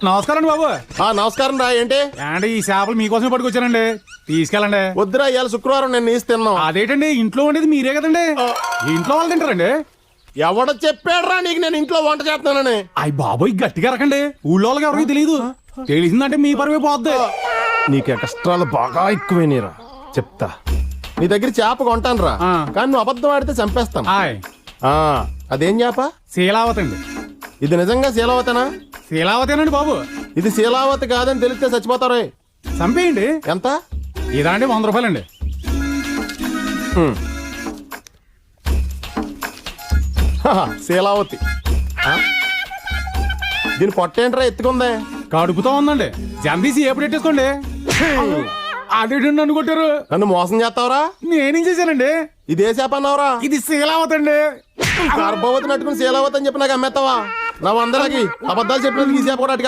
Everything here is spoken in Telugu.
నమస్కారం అండి బాబు. నమస్కారం రా. ఏంటి ఏండి ఈ చేపలు మీకోసమే పట్టుకొచ్చానండి, తీసుకెళ్ళండి. వద్దురా, ఇవాళ శుక్రవారం నేను నీసి తిన్నాం. అదేంటండి, ఇంట్లో ఉండేది మీరే కదండి, ఇంట్లో వాళ్ళు తింటారండి. ఎవడ చెప్పాడురా నీకు నేను ఇంట్లో వంట చేస్తున్నానని? అయ్యి బాబోయ్, గట్టిగా రకండి, ఊళ్ళో వాళ్ళకి ఎవరికి తెలియదు. తెలిసిందంటే మీ పరువే పోద్ది. నీకు ఎక్స్ట్రాలు బాగా ఎక్కువైనరా, చెప్తా. నీ దగ్గర చేప కొంటాను రా, కానీ నువ్వు అబద్ధం ఆడితే చంపేస్తాను. అదేం చేప? శీలావతి అండి. ఇది నిజంగా శీలావతనా? శీలావతేనండి బాబు. ఇది శీలావతి కాదని తెలిస్తే చచ్చిపోతారు. చంపేయండి. ఎంత? ఇదా అండి, 100 రూపాయలండి. శీలావతి. దీని పొట్టేంట్రా ఎత్తుకుందే? కడుపుతో ఉందండి, జంబీసి ఏపు పెట్టేసుకోండి. అదేంటండి నన్ను కొట్టారు? నన్ను మోసం చేస్తావరా? నేనేం చేశానండి? ఇదే చేప అన్నావురా? ఇది శీలావతి అండి. గర్భవతి నట్టుకుని శీలావతి అని చెప్పి నాకు అమ్మేస్తావా? నా వందలకి అబద్ధాలు చెప్పినందుకు ఈ చేప కూడా అటుకెళ్తా.